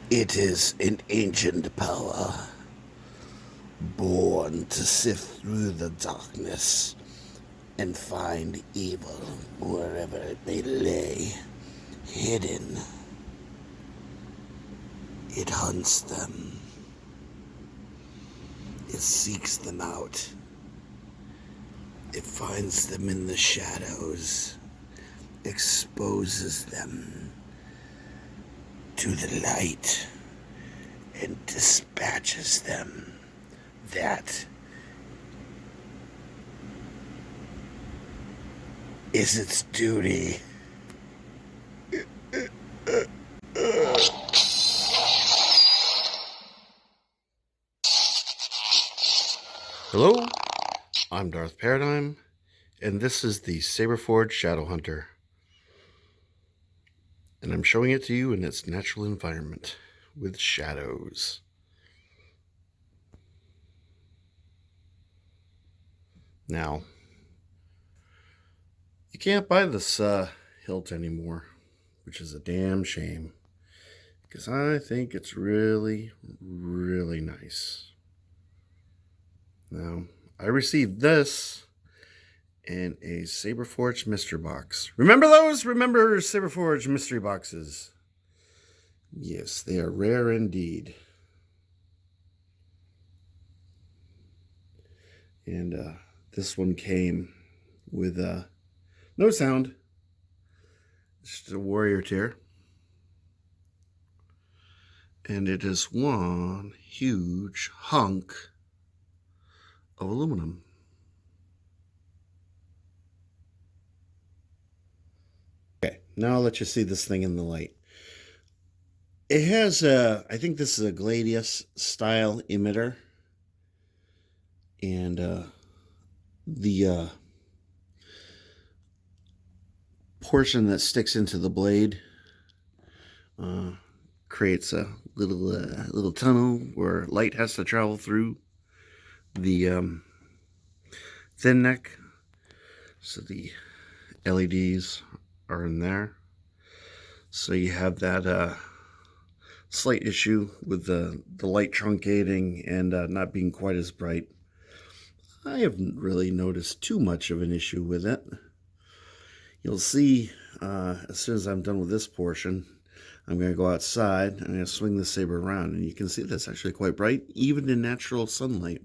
It is an ancient power, born to sift through the darkness and find evil wherever it may lay, hidden. It hunts them. It seeks them out. It finds them in the shadows, exposes them to the light, and dispatches them. That is its duty. Hello, I'm Darth Paradigm, and this is the Saberforge Shadowhunter. And I'm showing it to you in its natural environment with shadows. Now, you can't buy this hilt anymore, which is a damn shame, because I think it's really, really nice. Now, I received this in a Saberforge Mystery Box. Remember those? Remember Saberforge Mystery Boxes? Yes, they are rare indeed. And this one came with no sound, just a warrior tear. And it is one huge hunk of aluminum. Okay, now I'll let you see this thing in the light. It has I think this is a Gladius style emitter. And the portion that sticks into the blade creates a little tunnel where light has to travel through the thin neck, so the LEDs are in there. So you have that slight issue with the light truncating and not being quite as bright. I haven't really noticed too much of an issue with it. You'll see as soon as I'm done with this portion, I'm going to go outside and I'm going to swing the saber around, and you can see that's actually quite bright, even in natural sunlight.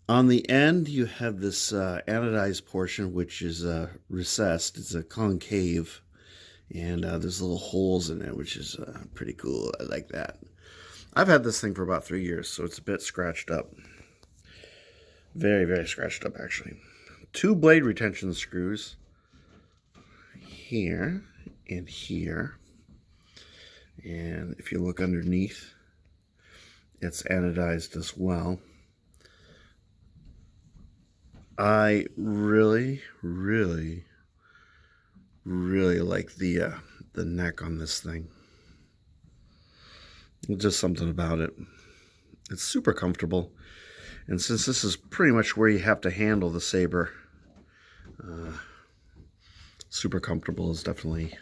On the end, you have this anodized portion, which is recessed. It's a concave, and there's little holes in it, which is pretty cool. I like that. I've had this thing for about 3 years, so it's a bit scratched up. Very, very scratched up, actually. 2 blade retention screws here and here. And if you look underneath, it's anodized as well. I really, really, really like the neck on this thing. Just something about it. It's super comfortable. And since this is pretty much where you have to handle the saber, super comfortable is definitely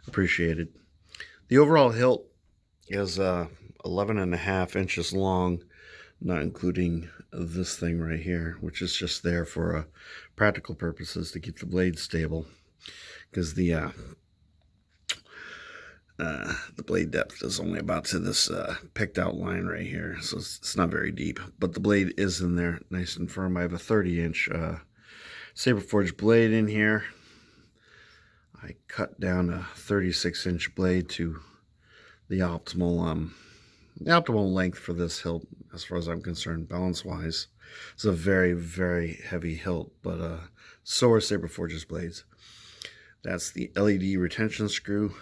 appreciated. The overall hilt is 11.5 inches long, not including this thing right here, which is just there for practical purposes to keep the blade stable, because the blade depth is only about to this picked out line right here, so it's not very deep, but the blade is in there nice and firm. I have a 30-inch Saberforge blade in here. I cut down a 36-inch blade to the optimal length for this hilt, as far as I'm concerned, balance-wise. It's a very, very heavy hilt, but so are Saberforge's blades. That's the LED retention screw.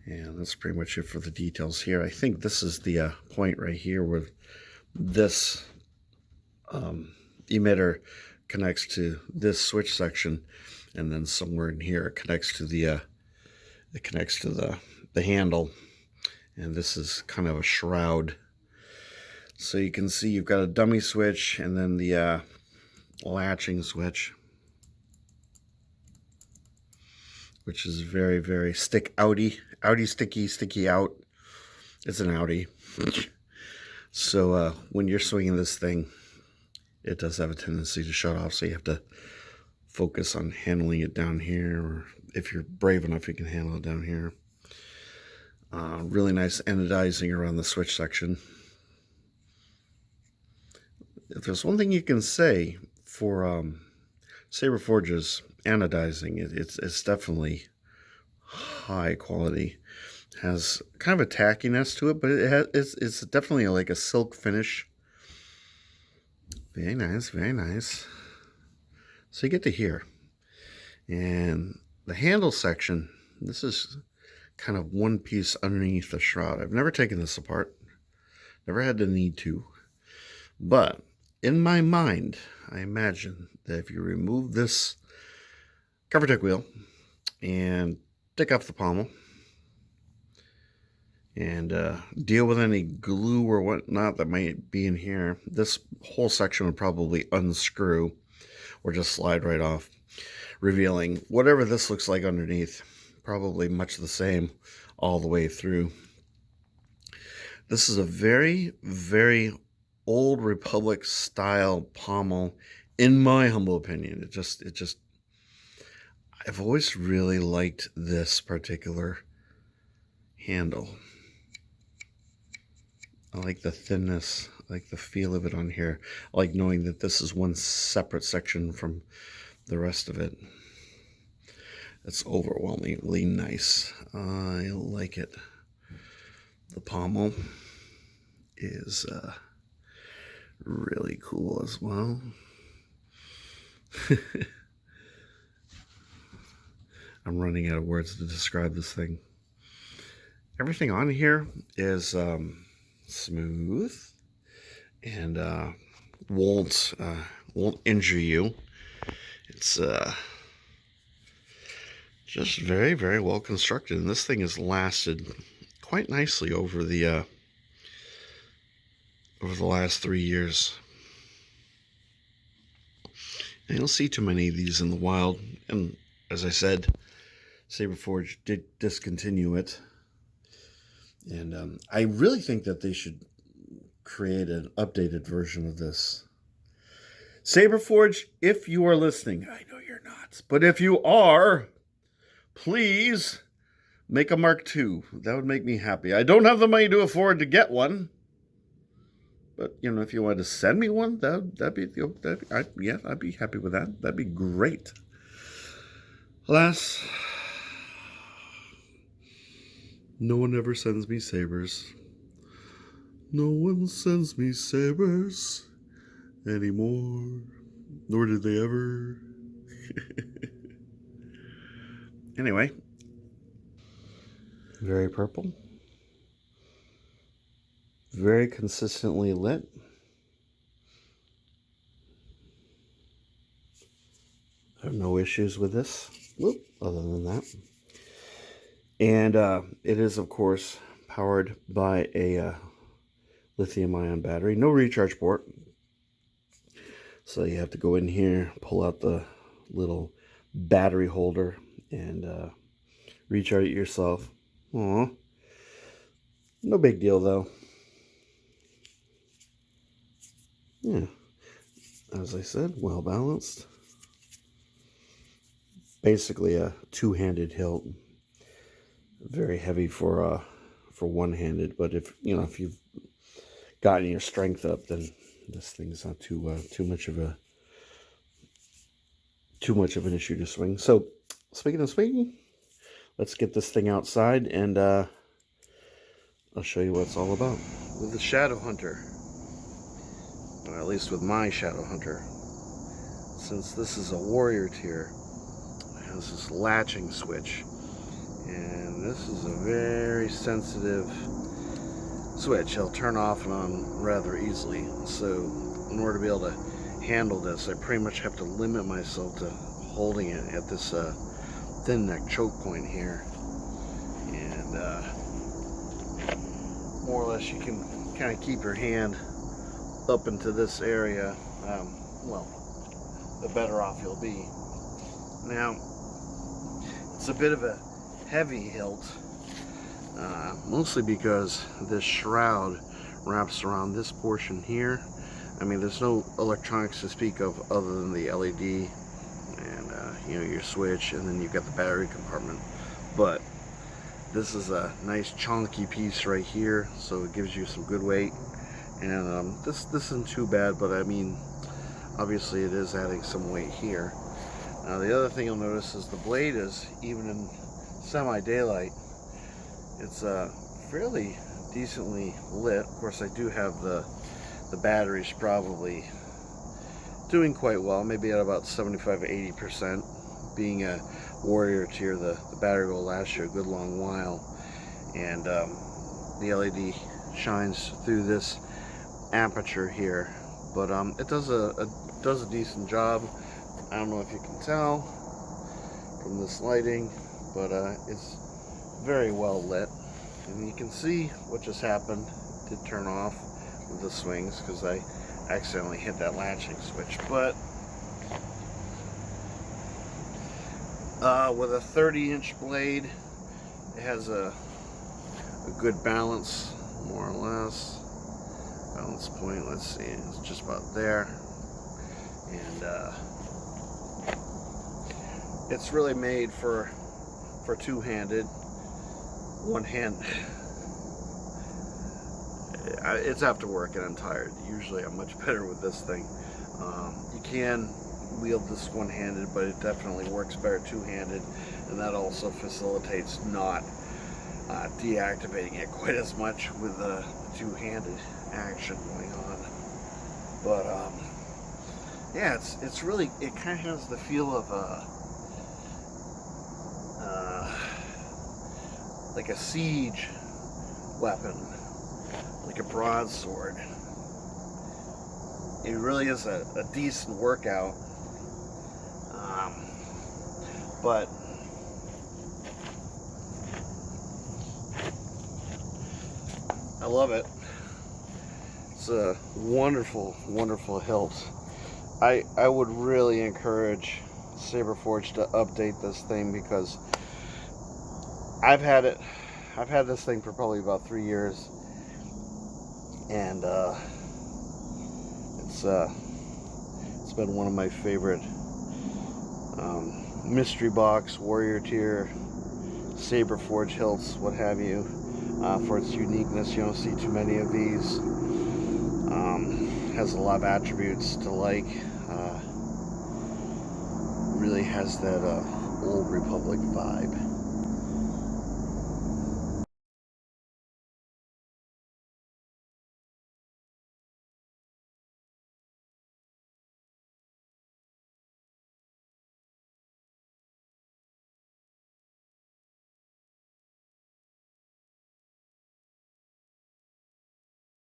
And that's pretty much it for the details here. I think this is the point right here where this emitter connects to this switch section, and then somewhere in here it connects to the handle. And this is kind of a shroud. So you can see you've got a dummy switch and then the latching switch. which is very, very outy, sticky out. It's an outie. So when you're swinging this thing, it does have a tendency to shut off, so you have to focus on handling it down here, or if you're brave enough, you can handle it down here. Really nice anodizing around the switch section. If there's one thing you can say for Saberforge's anodizing, it's definitely high quality. Has kind of a tackiness to it, but it's definitely like a silk finish. Very nice, very nice. So you get to here. And the handle section, this is kind of one piece underneath the shroud. I've never taken this apart. Never had the need to. But in my mind, I imagine that if you remove this cover tech wheel and take off the pommel and deal with any glue or whatnot that might be in here, this whole section would probably unscrew or just slide right off, revealing whatever this looks like underneath, probably much the same all the way through. This is a very, very old Republic style pommel, in my humble opinion. It just I've always really liked this particular handle. I like the thinness, I like the feel of it on here. I like knowing that this is one separate section from the rest of it. It's overwhelmingly nice. I like it. The pommel is really cool as well. I'm running out of words to describe this thing. Everything on here is smooth and won't injure you. It's just very, very well constructed, and this thing has lasted quite nicely over the last 3 years. And you don't see too many of these in the wild, and as I said, Saberforge did discontinue it. And I really think that they should create an updated version of this. Saberforge, if you are listening, I know you're not, but if you are, please make a Mark II. That would make me happy. I don't have the money to afford to get one, but you know, if you wanted to send me one, I'd be happy with that. That'd be great. Alas, no one ever sends me sabers. No one sends me sabers anymore. Nor did they ever. Anyway. Very purple. Very consistently lit. I have no issues with this. Whoop, other than that. And it is, of course, powered by a lithium-ion battery. No recharge port. So you have to go in here, pull out the little battery holder, and recharge it yourself. Aww. No big deal, though. Yeah. As I said, well balanced. Basically a two-handed hilt. Very heavy for one-handed, but if you've gotten your strength up, then this thing's not too much of an issue to swing. So, speaking of swinging, let's get this thing outside, and I'll show you what it's all about. With the Shadow Hunter, or at least with my Shadow Hunter, since this is a warrior tier, it has this latching switch. And this is a very sensitive switch. It'll turn off and on rather easily. So in order to be able to handle this, I pretty much have to limit myself to holding it at this thin neck choke point here. And more or less you can kind of keep your hand up into this area. Well, the better off you'll be. Now, it's It's a bit of a heavy hilt, mostly because this shroud wraps around this portion here. I mean, there's no electronics to speak of other than the LED and you know, your switch, and then you've got the battery compartment. But this is a nice chunky piece right here, so it gives you some good weight. And this isn't too bad, but I mean, obviously it is adding some weight here. Now the other thing you'll notice is the blade is, even in semi-daylight, it's fairly decently lit. Of course, I do have the batteries probably doing quite well, maybe at about 75-80%. Being a warrior tier, the battery will last you a good long while, and the LED shines through this aperture here, but it does a decent job. I don't know if you can tell from this lighting, but it's very well lit, and you can see what just happened. It did turn off with the swings because I accidentally hit that latching switch, but with a 30-inch blade, it has a good balance, more or less. Balance point, let's see, it's just about there. And it's really made for two-handed. One hand, it's after work and I'm tired. Usually I'm much better with this thing. You can wield this one-handed, but it definitely works better two-handed, and that also facilitates not deactivating it quite as much with the two-handed action going on. But yeah, it's really, it kind of has the feel of like a siege weapon, like a broadsword. It really is a decent workout, but I love it. It's a wonderful, wonderful hilt. I would really encourage Saberforge to update this thing, because I've had this thing for probably about 3 years, and it's been one of my favorite mystery box, warrior tier, Saberforge hilts, what have you, for its uniqueness. You don't see too many of these. Has a lot of attributes to like. Really has that Old Republic vibe.